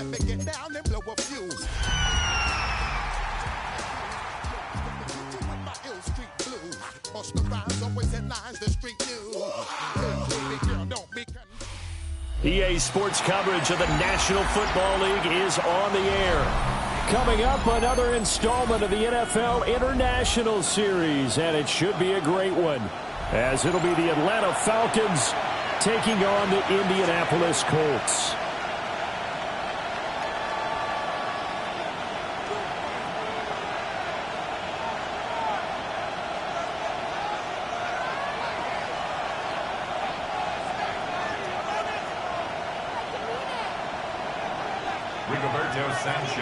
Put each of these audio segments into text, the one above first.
Let me get down and blow a fuse. Bust the rhymes, always headlines, the street news. Baby girl, don't be EA Sports coverage of the National Football League is on the air. Coming up, another installment of the NFL International Series, and it should be a great one, as it'll be the Atlanta Falcons taking on the Indianapolis Colts.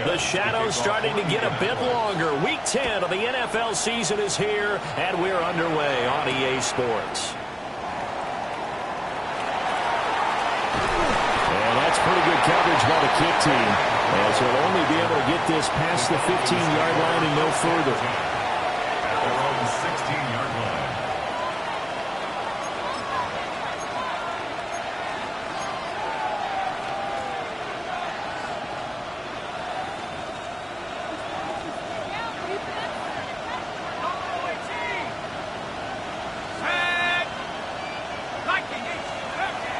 The shadow's starting to get a bit longer. Week 10 of the NFL season is here, and we're underway on EA Sports. And that's pretty good coverage by the kick team, as he'll only be able to get this past the 15-yard line and no further. At their own 16-yard line.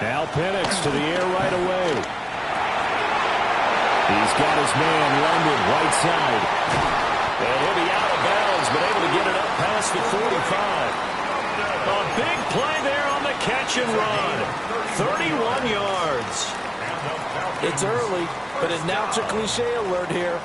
Now Penix to the air right away. He's got his man London right side. And he'll be out of bounds, but able to get it up past the 45. A big play there on the catch and run. 31 yards. It's early, but announcer cliche alert here.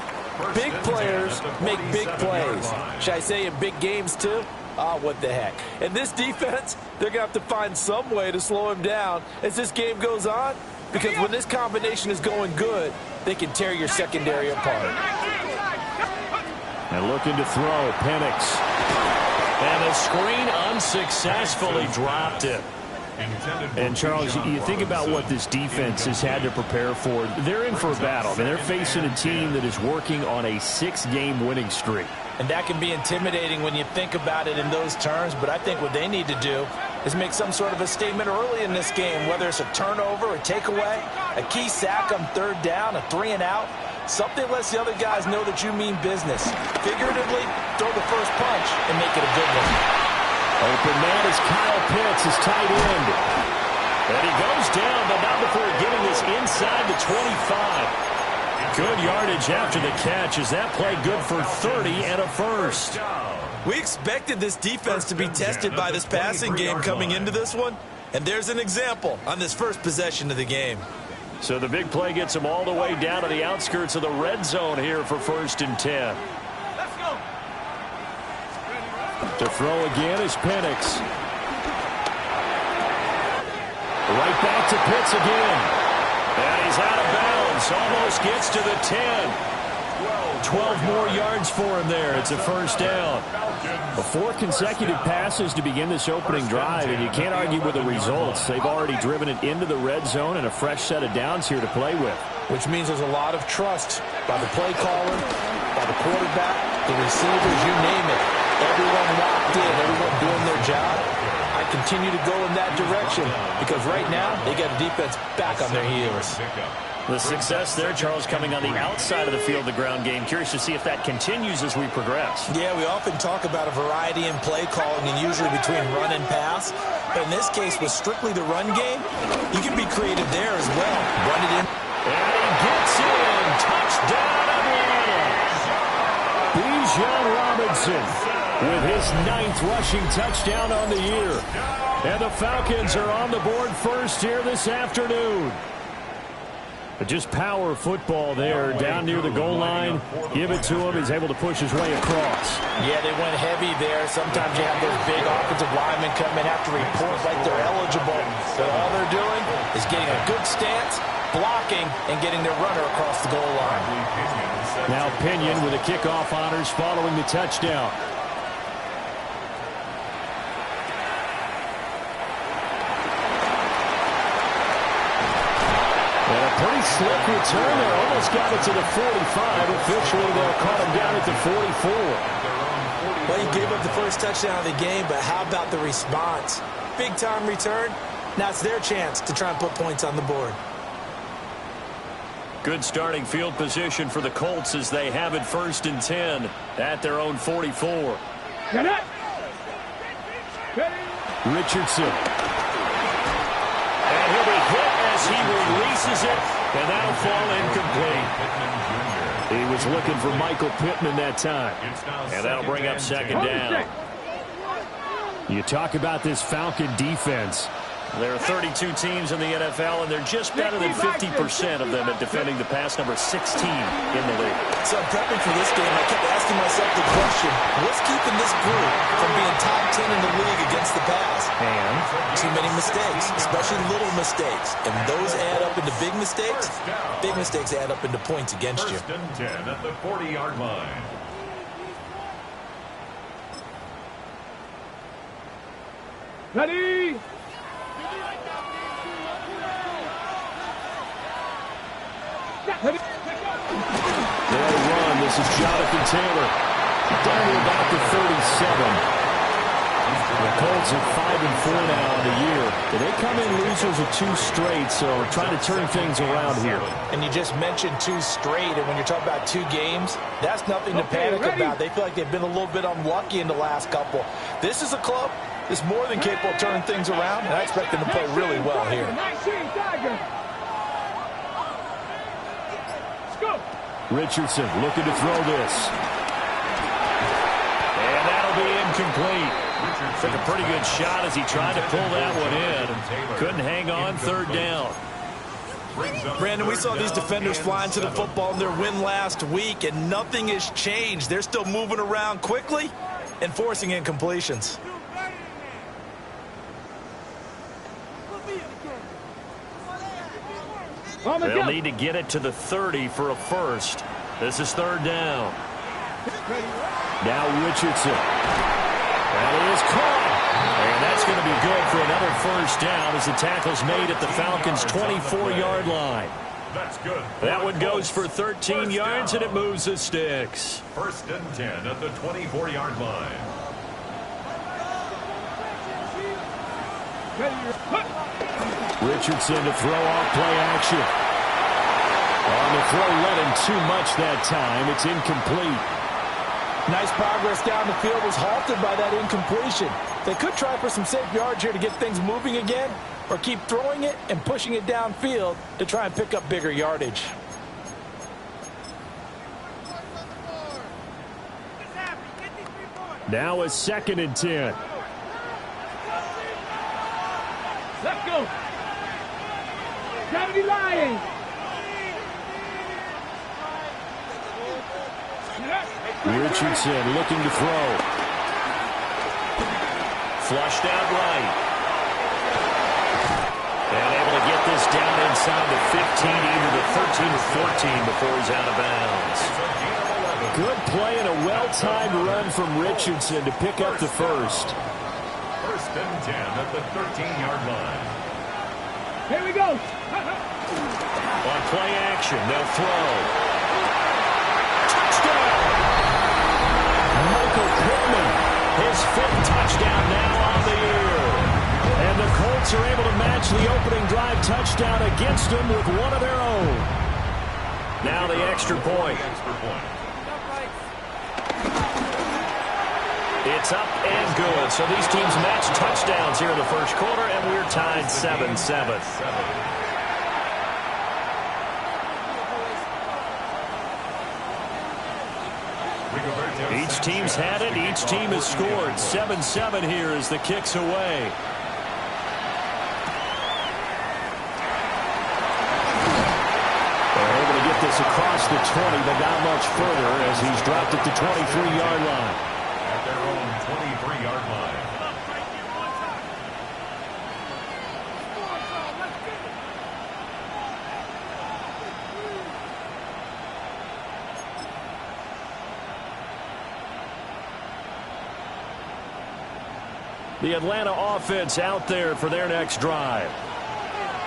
Big players make big plays. Should I say in big games too? Ah, what the heck. And this defense, they're going to have to find some way to slow him down as this game goes on, because when this combination is going good, they can tear your secondary apart. And looking to throw, Penix. And the screen unsuccessfully dropped it. And, Charles, you think about what this defense has had to prepare for. They're in for a battle. I mean, they're facing a team that is working on a 6-game winning streak. And that can be intimidating when you think about it in those terms, but I think what they need to do is make some sort of a statement early in this game, whether it's a turnover, a takeaway, a key sack on third down, a 3-and-out. Something lets the other guys know that you mean business. Figuratively, throw the first punch and make it a good one. Open man is Kyle Pitts, his tight end. And he goes down, but not before getting this inside the 25. Good yardage after the catch. Is that play good for 30 and a first? We expected this defense to be tested by this passing game coming into this one, and there's an example on this first possession of the game. So the big play gets him all the way down to the outskirts of the red zone here for 1st and 10. Let's go. To throw again is Penix. Right back to Pitts again. And he's out of bounds. Almost gets to the 10. 12 more yards for him there. It's a first down. 4 consecutive passes to begin this opening drive, and you can't argue with the results. They've already driven it into the red zone and a fresh set of downs here to play with. Which means there's a lot of trust by the play caller, by the quarterback, the receivers, you name it. Everyone locked in, everyone doing their job. I continue to go in that direction because right now they got a defense back on their heels. The success there, Charles, coming on the outside of the field, the ground game. Curious to see if that continues as we progress. Yeah, we often talk about a variety in play calling and usually between run and pass. But in this case, with strictly the run game, you can be creative there as well. Run it in. And he gets in. Touchdown, Atlanta. Bijan Robinson with his 9th rushing touchdown on the year. And the Falcons are on the board first here this afternoon. But just power football there down near the goal line. Give it to him. He's able to push his way across. Yeah, they went heavy there. Sometimes you have those big offensive linemen come in after report like they're eligible. But all they're doing is getting a good stance, blocking, and getting their runner across the goal line. Now Pinion with the kickoff honors following the touchdown. Pretty slick return there. Almost got it to the 45. Officially, they'll call him down at the 44. Well, he gave up the first touchdown of the game, but how about the response? Big-time return. Now it's their chance to try and put points on the board. Good starting field position for the Colts as they have it 1st and 10 at their own 44. Richardson. And he'll be hit as he releases it, and that'll fall incomplete. He was looking for Michael Pittman that time, and that'll bring up 2nd down. You talk about this Falcon defense. There are 32 teams in the NFL, and they're just better than 50% of them at defending the pass, number 16 in the league. So prepping for this game, I kept asking myself the question, what's keeping this group from being top 10 in the league against the pass? And too many mistakes, especially little mistakes. And those add up into big mistakes. Big mistakes add up into points against you. 1st and 10 at the 40-yard line. Ready? They'll run. This is Jonathan Taylor. Down to about the 37. The Colts are 5-4 now on the year. They come in losers of 2 straight, so we're trying to turn things around here. And you just mentioned 2 straight, and when you're talking about 2 games, that's nothing to panic about. They feel like they've been a little bit unlucky in the last couple. This is a club that's more than capable of turning things around, and I expect them to play really well here. Richardson looking to throw this. And that'll be incomplete. Took a pretty good shot as he tried to pull that one in. Couldn't hang on, 3rd down. Brandon, we saw these defenders flying to the football in their win last week, and nothing has changed. They're still moving around quickly and forcing incompletions. They'll need to get it to the 30 for a first. This is 3rd down. Now Richardson. That is caught. And that's going to be good for another 1st down as the tackle's made at the Falcons' 24-yard line. That's good. That one goes for 13 yards, and it moves the sticks. 1st and 10 at the 24-yard line. Richardson to throw off play action. On the throw, let him too much that time. It's incomplete. Nice progress down the field was halted by that incompletion. They could try for some safe yards here to get things moving again, or keep throwing it and pushing it downfield to try and pick up bigger yardage. Now a 2nd and 10. Let's go. 70 Lions. Richardson looking to throw. Flushed out right. And able to get this down inside the 15, either the 13 or 14 before he's out of bounds. Good play and a well-timed run from Richardson to pick up the first. 1st and 10 at the 13-yard line. Here we go. On play action, they'll throw. Touchdown! Michael Pittman, his 5th touchdown now on the year. And the Colts are able to match the opening drive touchdown against them with one of their own. Now the extra point. It's up and good. So these teams match touchdowns here in the 1st quarter, and we're tied 7-7. Each team's had it. Each team has scored. 7-7 here as the kick's away. They're able to get this across the 20, but not much further as he's dropped at the 23-yard line. At their own 23-yard line. The Atlanta offense out there for their next drive.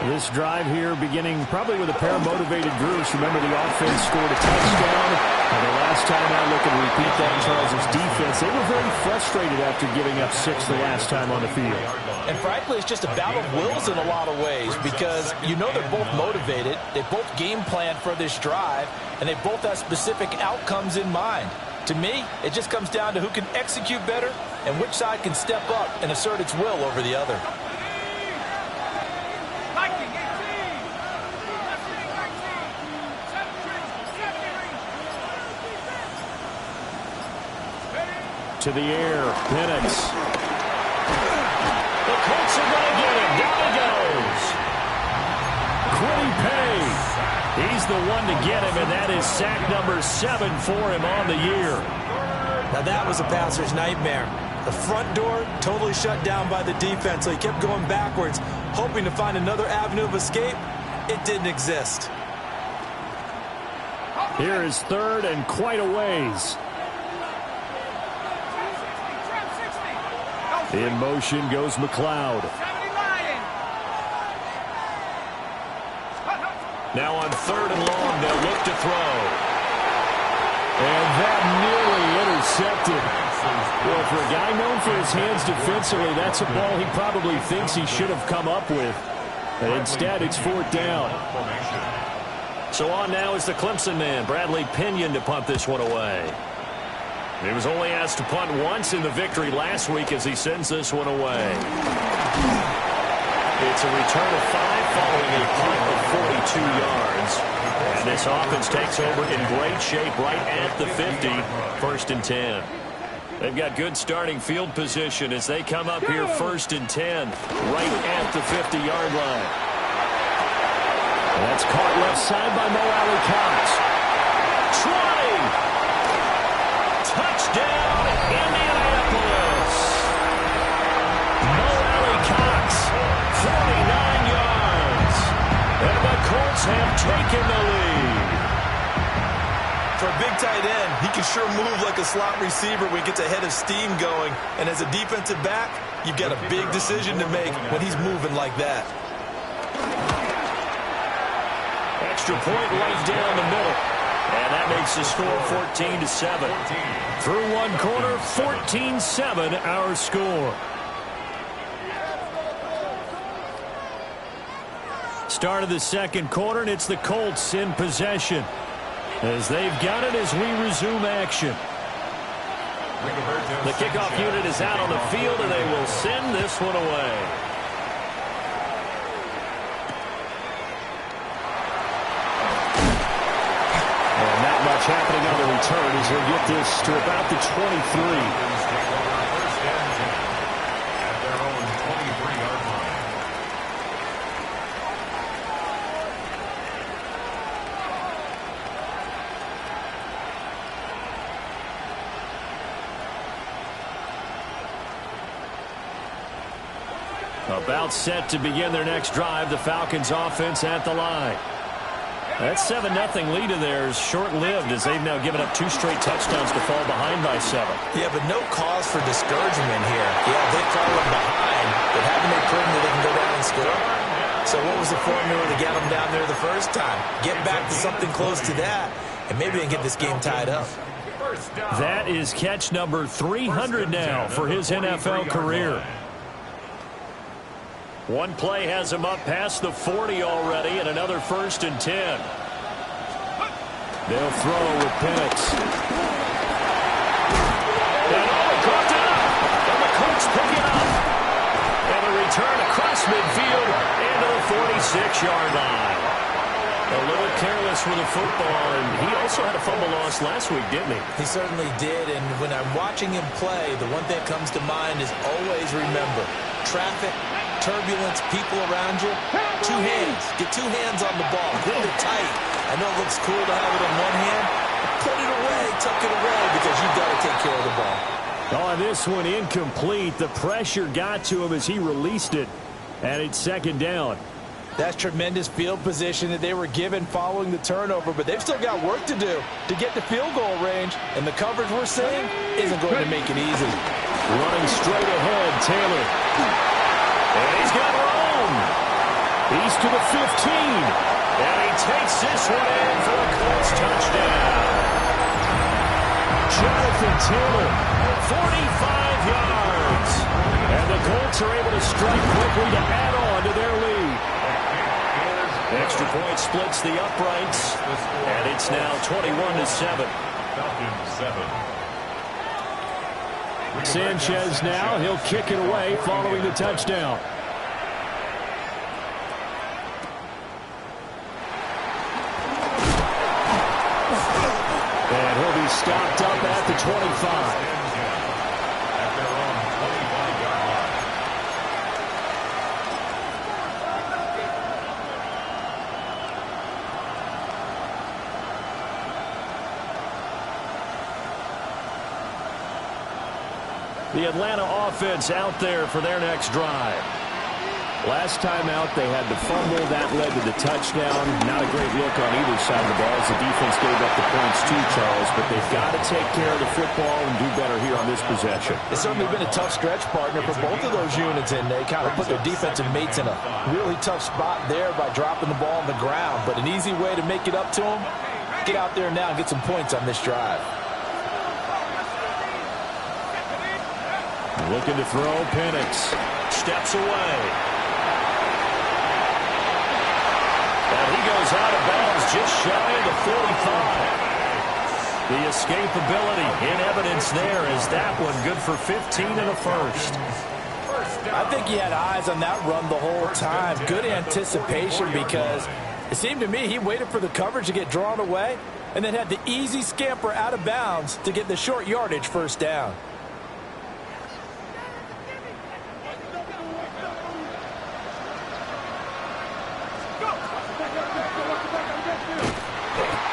This drive here beginning probably with a pair of motivated groups. Remember, the offense scored a touchdown. And the last time out, looking to repeat that in Charles' defense, they were very frustrated after giving up 6 the last time on the field. And frankly, it's just a battle of wills in a lot of ways because you know they're both motivated. They both game plan for this drive, and they both have specific outcomes in mind. To me, it just comes down to who can execute better and which side can step up and assert its will over the other. To the air, Penix. The Colts are going to get him. Down he goes. Quiddy Pay. He's the one to get him, and that is sack number 7 for him on the year. Now that was a passer's nightmare. The front door totally shut down by the defense, so he kept going backwards, hoping to find another avenue of escape. It didn't exist. Here is 3rd and quite a ways. In motion goes McLeod. Now on 3rd and long, they'll look to throw. And that nearly intercepted. Well, for a guy known for his hands defensively, that's a ball he probably thinks he should have come up with. But instead, it's 4th down. So on now is the Clemson man, Bradley Pinion, to punt this one away. He was only asked to punt once in the victory last week as he sends this one away. It's a return of 5 following a punt of 42 yards. And this offense takes over in great shape right at the 50, 1st and 10. They've got good starting field position as they come up here 1st and 10, right at the 50-yard line. That's caught left side by Mo Alley Cox. 20! Touchdown, Indianapolis. Mo Alley Cox, 49 yards. And the Colts have taken the lead. For a big tight end, he can sure move like a slot receiver when he gets a head of steam going. And as a defensive back, you've got a big decision to make when he's moving like that. Extra point right down the middle. And that makes the score 14-7. Through one quarter, 14-7 our score. Start of the second quarter, and it's the Colts in possession as they've got it as we resume action. The kickoff unit is out on the field, and they will send this one away. Happening on the return as they get this to about the 23. About set to begin their next drive, the Falcons offense at the line. That 7-0 lead of theirs short-lived as they've now given up 2 straight touchdowns to fall behind by 7. Yeah, but no cause for discouragement here. Yeah, they've fallen behind, but haven't they proven that they can go down and score? So what was the formula to get them down there the first time? Get back to something close to that, and maybe they can get this game tied up. That is catch number 300 now for his NFL career. One play has him up past the 40 already, and another 1st and 10. They'll throw with Penix. And caught it up, and the Colts pick it up. And a return across midfield into the 46-yard line. A little careless with the football, and he also had a fumble loss last week, didn't he? He certainly did, and when I'm watching him play, the one thing that comes to mind is always remember, traffic, turbulence, people around you, 2 hands. Get 2 hands on the ball. Hold it tight. I know it looks cool to have it in one hand. Put it away, tuck it away, because you've got to take care of the ball. On this one, incomplete. The pressure got to him as he released it, and it's 2nd down. That's tremendous field position that they were given following the turnover, but they've still got work to do to get to field goal range, and the coverage we're seeing isn't going to make it easy. Running straight ahead, Taylor. And he's got room. He's to the 15. And he takes this one in for a Colts touchdown. Jonathan Taylor, 45 yards. And the Colts are able to strike quickly to add on to their lead. Extra point splits the uprights. And it's now 21-7. Falcons 7. Sanchez now, he'll kick it away following the touchdown. And he'll be stopped up at the 25. At their own 25-yard line. The Atlanta offense out there for their next drive. Last time out, they had the fumble. That led to the touchdown. Not a great look on either side of the ball as the defense gave up the points too, Charles. But they've got to take care of the football and do better here on this possession. It's certainly been a tough stretch, partner, for both of those units, and they kind of put their defensive mates in a really tough spot there by dropping the ball on the ground. But an easy way to make it up to them, get out there now and get some points on this drive. Looking to throw, Penix steps away. And he goes out of bounds just shy of the 45. The escapability in evidence there is that one good for 15 and a first. I think he had eyes on that run the whole time. Good anticipation because it seemed to me he waited for the coverage to get drawn away and then had the easy scamper out of bounds to get the short yardage first down.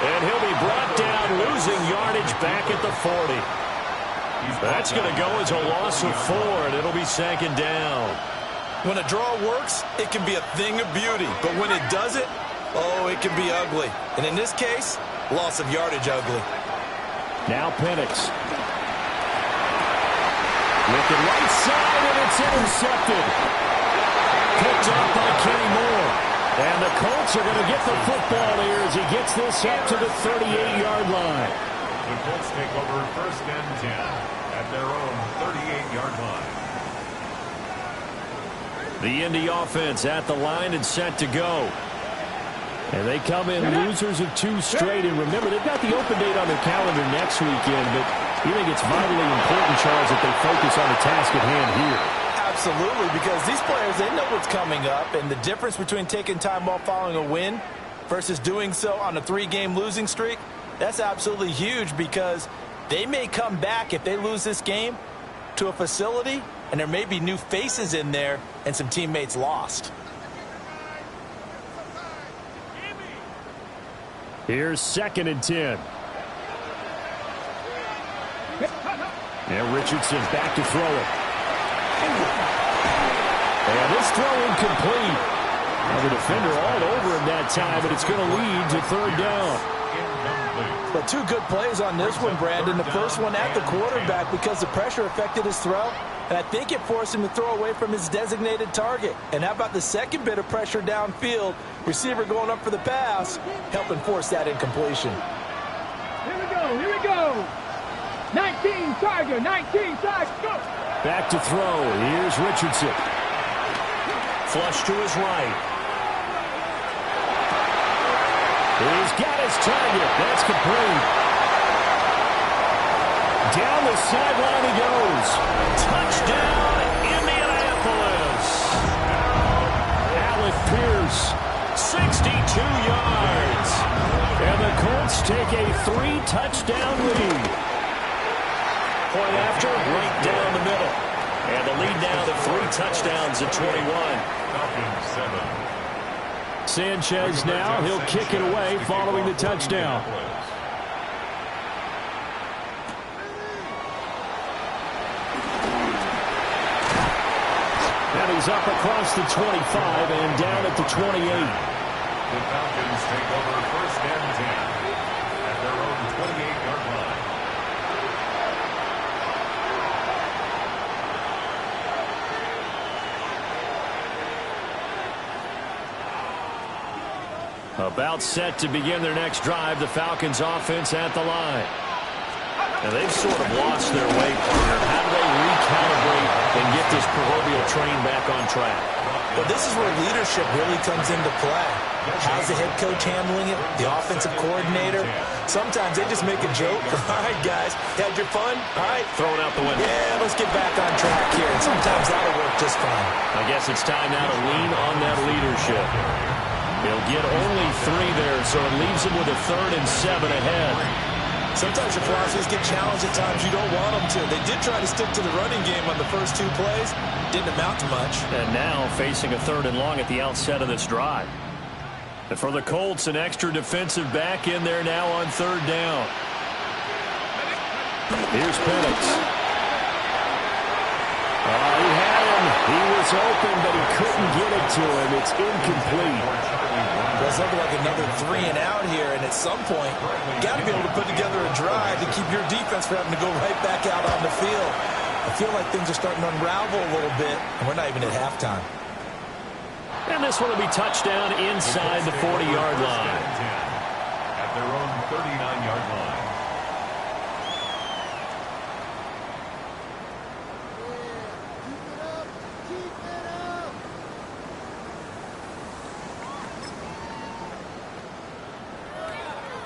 And he'll be brought down, losing yardage back at the 40. That's going to go as a loss of 4, and it'll be second down. When a draw works, it can be a thing of beauty. But when it doesn't, oh, it can be ugly. And in this case, loss of yardage ugly. Now Penix. Looking right side, and it's intercepted. Picked up by Kenny Moore. And the Colts are going to get the football here as he gets this up to the 38-yard line. The Colts take over first and 10 at their own 38-yard line. The Indy offense at the line and set to go. And they come in losers of 2 straight. And remember, they've got the open date on their calendar next weekend. But you think it's vitally important, Charles, that they focus on the task at hand here. Absolutely, because these players, they know what's coming up, and the difference between taking time off following a win versus doing so on a 3-game losing streak, that's absolutely huge because they may come back if they lose this game to a facility, and there may be new faces in there and some teammates lost. Here's 2nd and 10. And Richardson back to throw it. And this throw incomplete. Well, the defender all over him that time, but it's going to lead to 3rd down. But 2 good plays on this one, Brandon. The first one at the quarterback because the pressure affected his throw, and I think it forced him to throw away from his designated target. And how about the second bit of pressure downfield? Receiver going up for the pass, helping force that incompletion. Here we go, here we go. 19 Tiger, 19 Tiger, go. Back to throw. Here's Richardson. Flush to his right. He's got his target. That's complete. Down the sideline he goes. Touchdown, Indianapolis. Alec Pierce, 62 yards. And the Colts take a 3-touchdown lead. Point after, right down the middle. And the lead now to 3 touchdowns at 21. Falcons 7. Sanchez now, he'll kick it away following the touchdown. And he's up across the 25 and down at the 28. The Falcons take over first and 10 at their own 28-yard line. About set to begin their next drive, the Falcons offense at the line. Now they've sort of lost their way, partner. How do they recalibrate and get this proverbial train back on track? Well, this is where leadership really comes into play. How's the head coach handling it? The offensive coordinator? Sometimes they just make a joke. All right, guys, had your fun? All right. Throw it out the window. Yeah, let's get back on track here. And sometimes that'll work just fine. I guess it's time now to lean on that leadership. He'll get only 3 there, so it leaves him with a 3rd and 7 ahead. Sometimes your philosophies get challenged at times you don't want them to. They did try to stick to the running game on the first 2 plays. Didn't amount to much. And now facing a 3rd and long at the outset of this drive. And for the Colts, an extra defensive back in there now on 3rd down. Here's Penix. He had him. He was open, but he couldn't get it to him. It's incomplete. Does look like another 3 and out here, and at some point, got to be able to put together a drive to keep your defense from having to go right back out on the field. I feel like things are starting to unravel a little bit, and we're not even at halftime. And this one will be touchdown inside the 40-yard line. At their own 39-yard line.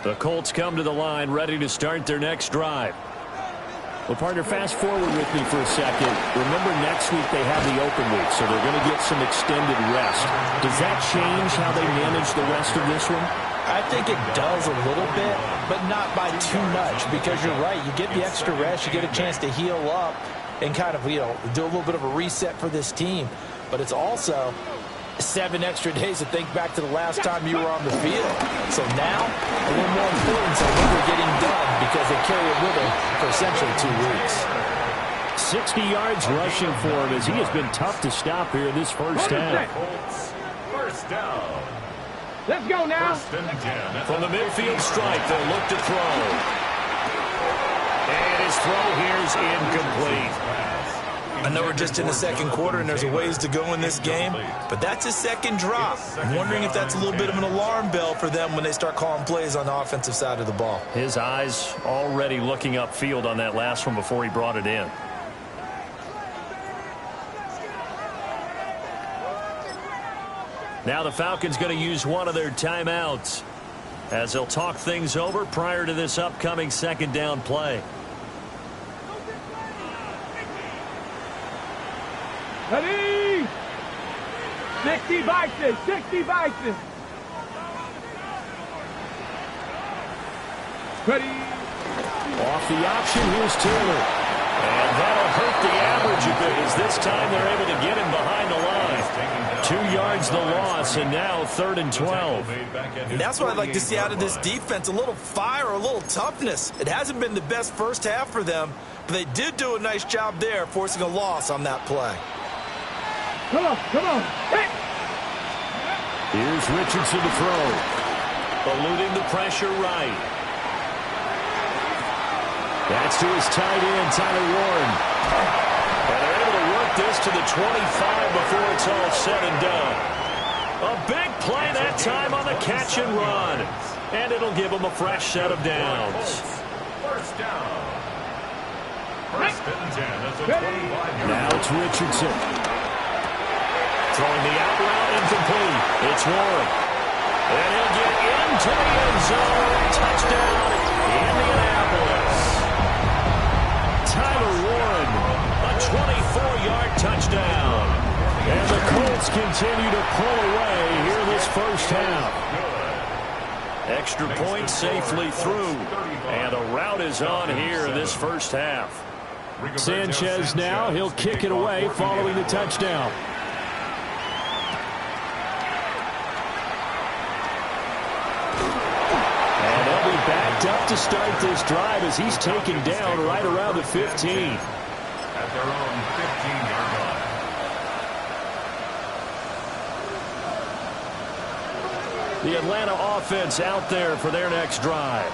The Colts come to the line, ready to start their next drive. Well, partner, fast forward with me for a second. Remember, next week they have the open week, so they're going to get some extended rest. Does that change how they manage the rest of this one? I think it does a little bit, but not by too much, because you're right. You get the extra rest, you get a chance to heal up and kind of, do a little bit of a reset for this team. But it's also 7 extra days to think back to the last time you were on the field. So now, a little more importance on what they're getting done because they carry it with them for essentially 2 weeks. 60 yards rushing for him as he has been tough to stop here in this first half. First down. Let's go now. From the midfield stripe, they'll look to throw. And his throw here is incomplete. I know we're just in the second quarter and there's a ways to go in this game, but that's his second drop. I'm wondering if that's a little bit of an alarm bell for them when they start calling plays on the offensive side of the ball. His eyes already looking upfield on that last one before he brought it in. Now the Falcons going to use one of their timeouts as they'll talk things over prior to this upcoming 2nd down play. Ready? 60 Vikings, 60 Vikings. Ready? Off the option, here's Taylor. And that'll hurt the average a bit as this time they're able to get him behind the line. 2 yards the loss, and now 3rd and 12. And that's what I'd like to see out of this defense, a little fire, a little toughness. It hasn't been the best first half for them, but they did do a nice job there, forcing a loss on that play. Come on, come on. Hey. Here's Richardson to throw. Eluding the pressure right. That's to his tight end, Tyler Warren. And they're able to work this to the 25 before it's all said and done. A big play that time on the catch and run. And it'll give them a fresh set of downs. First down. First and 10 at the 25. Now it's Richardson. Throwing the out route incomplete. It's Warren. And he'll get into the end zone. Touchdown, Indianapolis. Tyler Warren, a 24-yard touchdown. And the Colts continue to pull away here this first half. Extra point safely through. And the route is on here in this first half. Sanchez now, he'll kick it away following the touchdown. Backed up to start this drive as he's taken down right around the 15. At their own 15-yard line. The Atlanta offense out there for their next drive.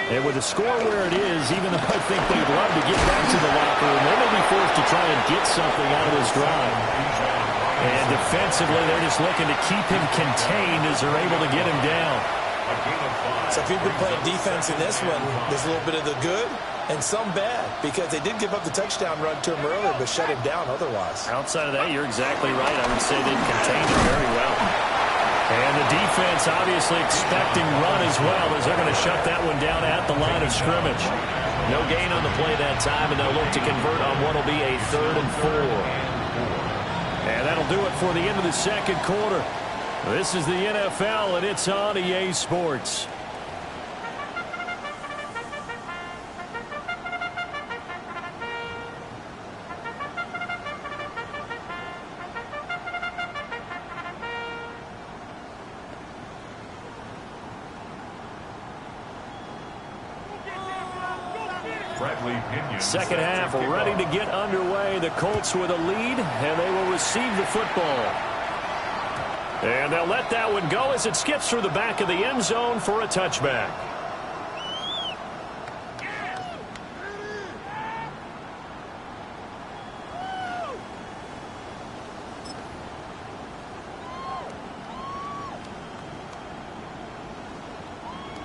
And with the score where it is, even though I think they'd love to get back to the locker room, they may be forced to try and get something out of this drive. And defensively, they're just looking to keep him contained as they're able to get him down. So if you've been playing defense in this one, there's a little bit of the good and some bad, because they did give up the touchdown run to him earlier, but shut him down otherwise. Outside of that, you're exactly right. I would say they contained him very well. And the defense obviously expecting run as well, as they're going to shut that one down at the line of scrimmage. No gain on the play that time, and they'll look to convert on what will be a 3rd and 4. And that'll do it for the end of the second quarter. This is the NFL, and it's on EA Sports. Second half ready to get underway. The Colts with a lead, and they will receive the football. And they'll let that one go as it skips through the back of the end zone for a touchback.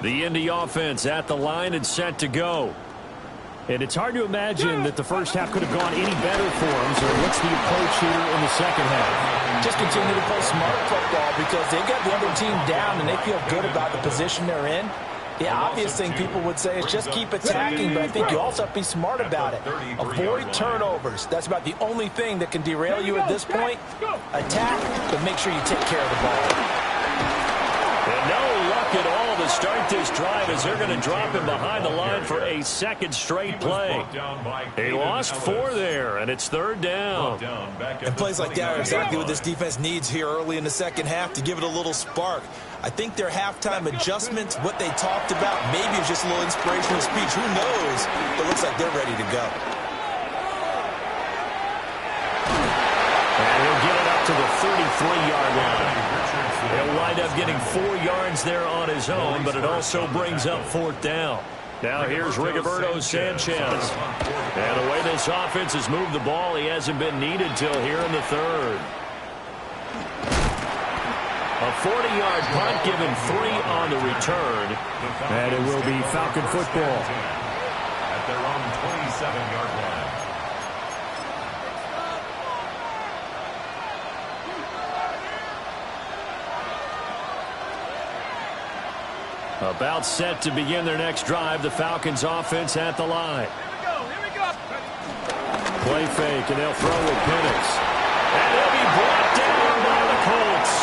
The Indy offense at the line and set to go. And it's hard to imagine that the first half could have gone any better for them. So what's the approach here in the second half? Just continue to play smart football, because they got the other team down and they feel good about the position they're in. The obvious thing people would say is just keep attacking, but I think you also have to be smart about it. Avoid turnovers. That's about the only thing that can derail you at this point. Attack, but make sure you take care of the ball. And no luck at all to start this drive, as they're going to drop him behind the line for a second straight play. They lost 4 there, and it's 3rd down. And plays like that are exactly what this defense needs here early in the second half to give it a little spark. I think their halftime adjustments, what they talked about, maybe it was just a little inspirational speech. Who knows? It looks like they're ready to go. And he'll get it up to the 33-yard line. He'll wind up getting 4 yards there on his own, but it also brings up 4th down. Now here's Rigoberto Sanchez. And the way this offense has moved the ball, he hasn't been needed till here in the 3rd. A 40-yard punt, given 3 on the return. And it will be Falcon football. At their own 27-yard line. About set to begin their next drive. The Falcons offense at the line. Here we go. Play fake, and they'll throw with Penix. And he'll be brought down by the Colts.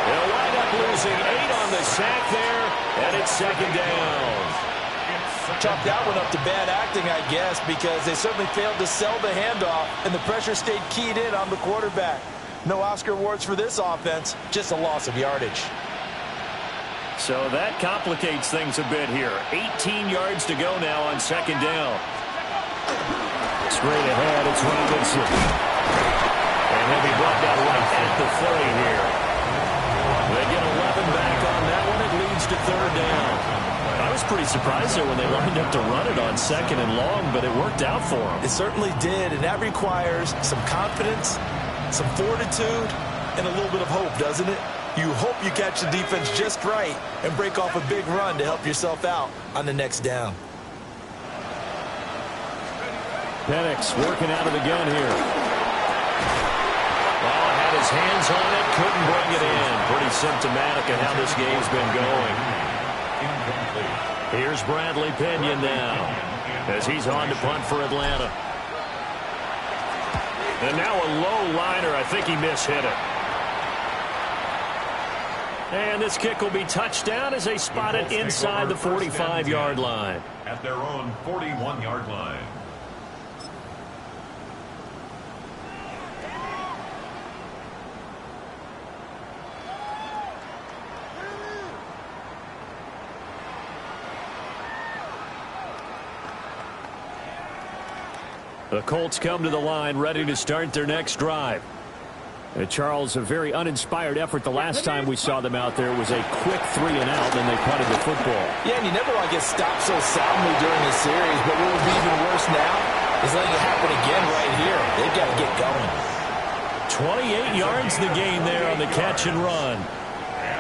They'll wind up losing 8 on the sack there, and it's 2nd down. Chalk that one up to bad acting, I guess, because they certainly failed to sell the handoff, and the pressure stayed keyed in on the quarterback. No Oscar awards for this offense, just a loss of yardage. So that complicates things a bit here. 18 yards to go now on 2nd down. Straight ahead, it's Robinson. And he'll be brought down right at the 30 here. They get 11 back on that one. It leads to 3rd down. I was pretty surprised there when they lined up to run it on 2nd and long, but it worked out for them. It certainly did, and that requires some confidence, some fortitude, and a little bit of hope, doesn't it? You hope you catch the defense just right and break off a big run to help yourself out on the next down. Penix working out of the gun here. Oh, had his hands on it, couldn't bring it in. Pretty symptomatic of how this game's been going. Here's Bradley Pinion now, as he's on to punt for Atlanta. And now a low liner. I think he mishit it. And this kick will be touchdown as they spot it inside the 45-yard line. At their own 41-yard line. The Colts come to the line ready to start their next drive. Charles, a very uninspired effort. The last time we saw them out there was a quick 3-and-out, then they punted the football. Yeah, and you never want to get stopped so soundly during the series, but what would be even worse now is letting it happen again right here. They've got to get going. 28 yards the gain there on the catch and run.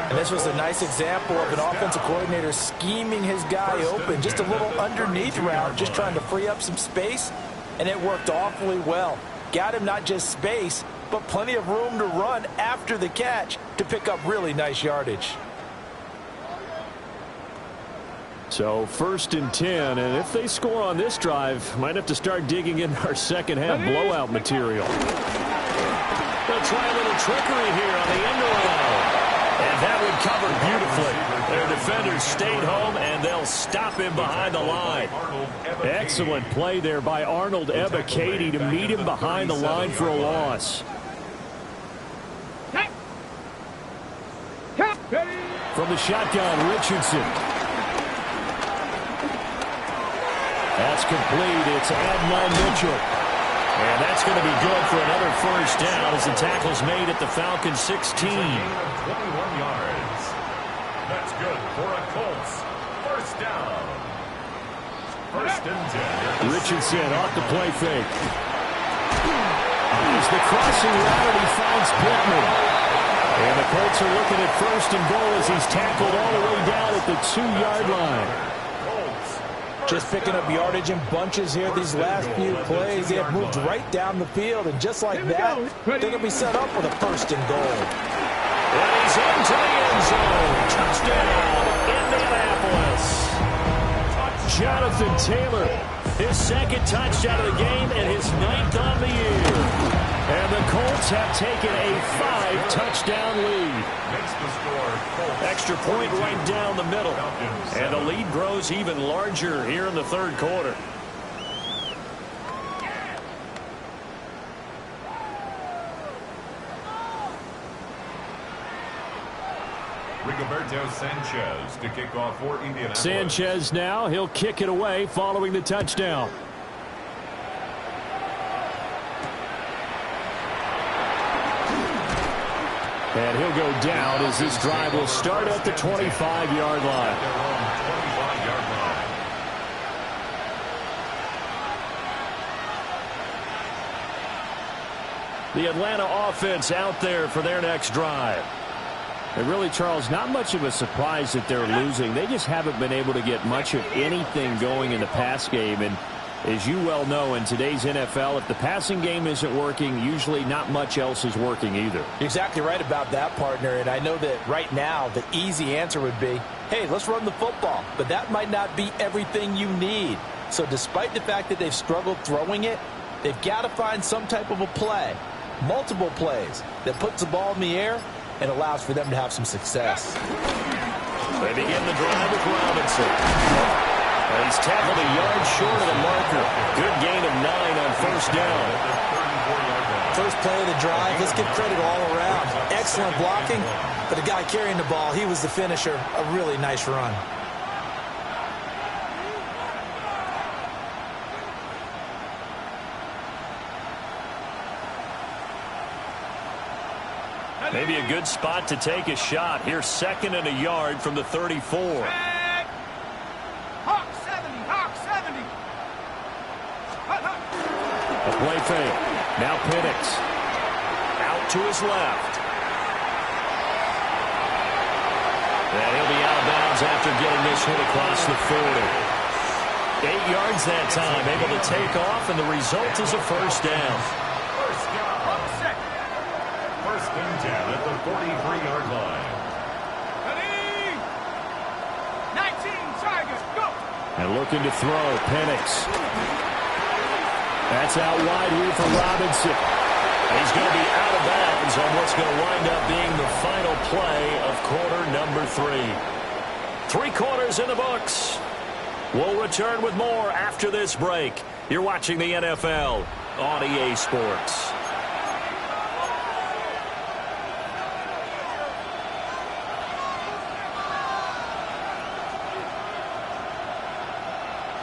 And this was a nice example of an offensive coordinator scheming his guy open. Just a little underneath route, just trying to free up some space, and it worked awfully well. Got him not just space, but plenty of room to run after the catch to pick up really nice yardage. So 1st and 10, and if they score on this drive, might have to start digging in our second half blowout material. They'll try a little trickery here on the end around. And that one covered beautifully. Their defenders stayed home, and they'll stop him behind the line. Excellent play there by Arnold Ebiketie to meet him behind the line for a loss. From the shotgun, Richardson. That's complete. It's Adnan Mitchell. And that's going to be good for another first down as the tackle's made at the Falcons 16. 21 yards. That's good for a Colts. First down. 1st and 10. Richardson off the play fake. He's the crossing route, and he finds Pittman. And the Colts are looking at 1st and goal as he's tackled all the way down at the 2-yard line. Just picking up yardage in bunches here these last few plays. They have moved right down the field, and just like that, they're going to be set up with a 1st and goal. And he's into the end zone. Touchdown, Indianapolis. Jonathan Taylor, His 2nd touchdown of the game and his 9th on the year. And the Colts have taken a 5-touchdown lead. Makes the score Colts. Extra point right down the middle. And the lead grows even larger here in the 3rd quarter. Rigoberto Sanchez to kick off for Indianapolis. Sanchez now, he'll kick it away following the touchdown. And he'll go down as this drive will start at the 25-yard line. The Atlanta offense out there for their next drive. And really, Charles, not much of a surprise that they're losing. They just haven't been able to get much of anything going in the pass game. And as you well know, in today's NFL, if the passing game isn't working, usually not much else is working either. You're exactly right about that, partner. And I know that right now the easy answer would be, hey, let's run the football. But that might not be everything you need. So despite the fact that they've struggled throwing it, they've got to find some type of a play, multiple plays, that puts the ball in the air and allows for them to have some success. They begin the drive with Robinson. And he's tackled a yard short of the marker. Good gain of 9 on 1st down. First play of the drive, let's give credit all around. Excellent blocking, but the guy carrying the ball, he was the finisher. A really nice run. Maybe a good spot to take a shot. Here's 2nd and a yard from the 34. Hawk 70, Hawk 70. A play fake. Now Penix. Out to his left. And he'll be out of bounds after getting this hit across the 40. 8 yards that time, able to take off, and the result is a 1st down. 1st and 10 at the 43-yard line. 19, Tigers, go! And looking to throw, Penix. That's out wide here for Robinson. He's going to be out of bounds on what's going to wind up being the final play of quarter number 3. 3 quarters in the books. We'll return with more after this break. You're watching the NFL on EA Sports.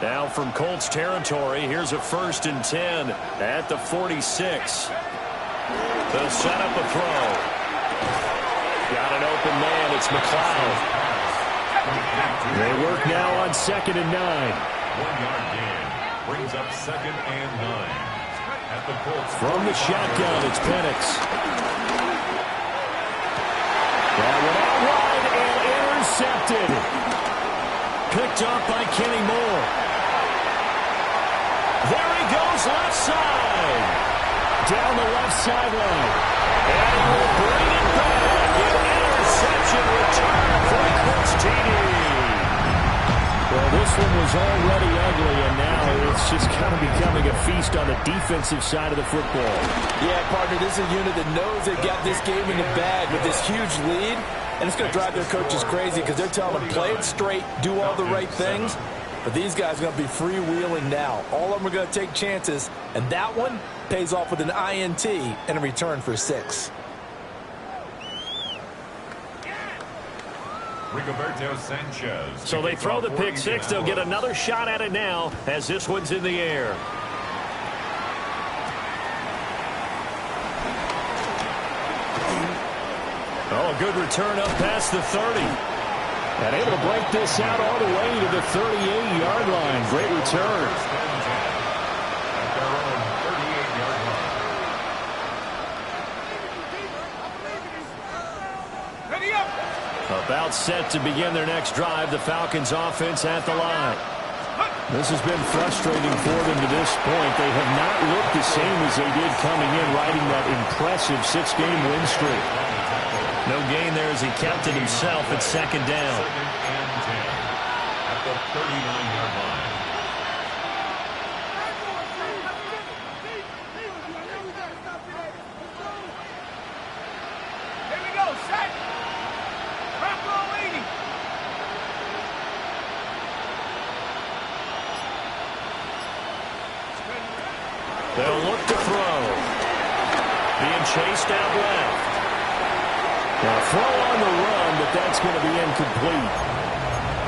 Now from Colts territory, here's a 1st and 10 at the 46. They'll set up a throw. Got an open man. It's McLeod. They work now on 2nd and 9. 1-yard gain brings up 2nd and 9. At From the shotgun, it's Penix. That one out wide and intercepted. Picked off by Kenny Moore. There he goes, left side. Down the left sideline. And he will bring it back. An interception return for the Colts TD. Well, this one was already ugly, and now it's just kind of becoming a feast on the defensive side of the football. Yeah, partner, this is a unit that knows they've got this game in the bag with this huge lead, and it's going to drive their coaches crazy because they're telling them, play it straight, do all the right things. But these guys are going to be freewheeling now. All of them are going to take chances, and that one pays off with an INT and a return for 6. So they throw the pick six. They'll get another shot at it now as this one's in the air. Oh, a good return up past the 30. And able to break this out all the way to the 38-yard line. Great return. About set to begin their next drive. The Falcons offense at the line. This has been frustrating for them to this point. They have not looked the same as they did coming in, riding that impressive 6-game win streak. No gain there as he kept it himself at second down. At the 39-yard line. Here we go, set. They'll look to throw. Being chased out left. Now throw on the run, but that's going to be incomplete.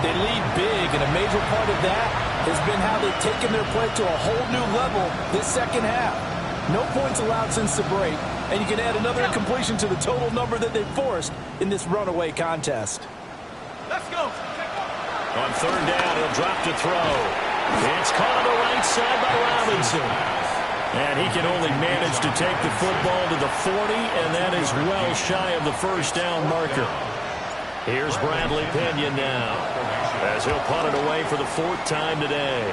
They lead big, and a major part of that has been how they've taken their play to a whole new level this second half. No points allowed since the break, and you can add another incompletion to the total number that they've forced in this runaway contest. Let's go. On third down, he'll drop to throw. It's caught on the right side by Robinson. And he can only manage to take the football to the 40, and that is well shy of the first down marker. Here's Bradley Pinion now, as he'll punt it away for the 4th time today.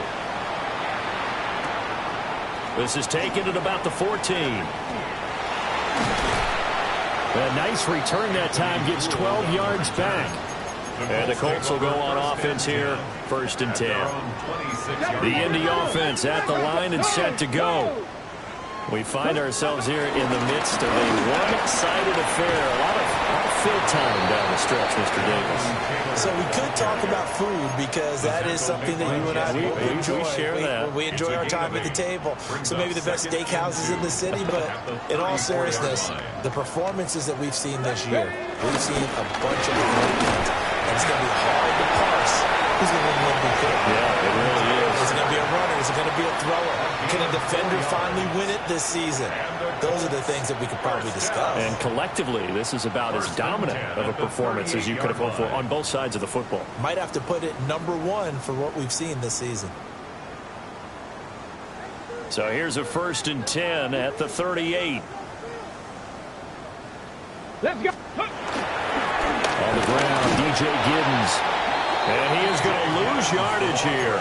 This is taken at about the 14. A nice return that time, gets 12 yards back. And the Colts will go on offense here, 1st and 10. The Indy offense at the line and set to go. We find ourselves here in the midst of a one-sided affair. A lot of fill time down the stretch, Mr. Davis. So we could talk about food because that is something that you and I enjoy. We share that. We enjoy our time at the table. So maybe the best steakhouses in the city, but in all seriousness, the performances that we've seen this year, we've seen a bunch of great ones. And it's going to be hard to parse who's going to win the MVP. Yeah, it really is. Is it going to be a runner? Is it going to be a thrower? Can a defender finally win it this season? Those are the things that we could probably discuss. And collectively, this is about as dominant of a performance as you could have hoped for on both sides of the football. Might have to put it #1 for what we've seen this season. So here's a 1st and 10 at the 38. Let's go. On the ground, DJ Giddens. And he is going to lose yardage here.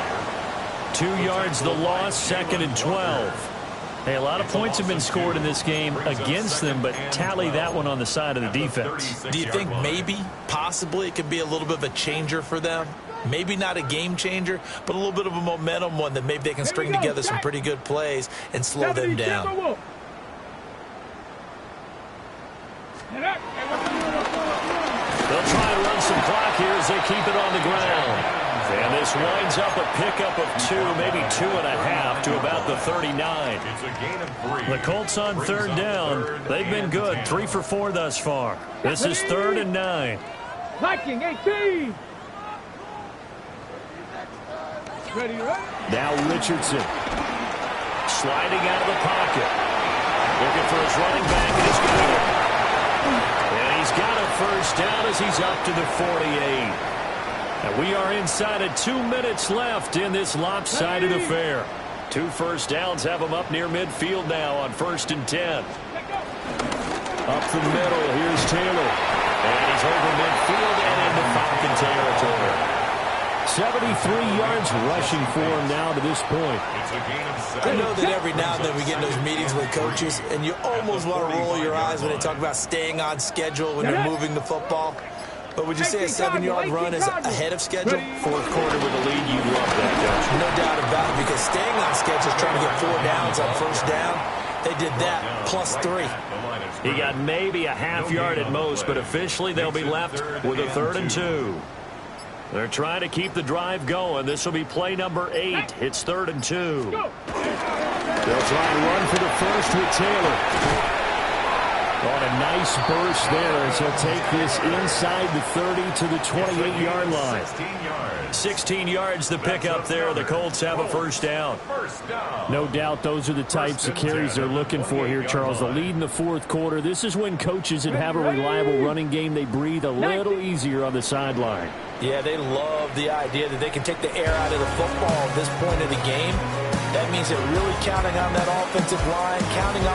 2 yards the loss, 2nd and 12. Hey, a lot of points have been scored in this game against them, but tally that one on the side of the defense. Do you think maybe, possibly, it could be a little bit of a changer for them? Maybe not a game changer, but a little bit of a momentum one that maybe they can string together some pretty good plays and slow them down. They'll try and run some clock here as they keep it on the ground. And this winds up a pickup of 2, maybe 2.5 to about the 39. It's a gain of 3. The Colts on 3rd down. They've been good, 3 for 4 thus far. This is 3rd and 9. Viking 18. Ready, right? Now Richardson. Sliding out of the pocket. Looking for his running back, and he's got it. And he's got a 1st down as he's up to the 48. And we are inside of 2 minutes left in this lopsided affair. 2 first downs have them up near midfield now on 1st and 10. Up the middle, here's Taylor. And he's over midfield and into Falcon territory. 73 yards rushing for him now to this point. I know that every now and then we get in those meetings with coaches, and you almost want to roll your eyes when they talk about staying on schedule when you're moving the football. But would you say a 7-yard run is ahead of schedule? 4th quarter with a lead, you love that, don't you? No doubt about it, because staying on schedule is trying to get 4 downs on 1st down. They did that plus 3. He got maybe a half yard at most, but officially they'll be left with a 3rd and 2. They're trying to keep the drive going. This will be play number 8. It's 3rd and 2. They'll try and run for the first with Taylor. On a nice burst there as he'll take this inside the 30 to the 28-yard line. 16 yards the pickup there. The Colts have a 1st down. No doubt those are the types of carries they're looking for here, Charles. The lead in the 4th quarter. This is when coaches that have a reliable running game, they breathe a little easier on the sideline. Yeah, they love the idea that they can take the air out of the football at this point of the game. That means they're really counting on that offensive line, counting on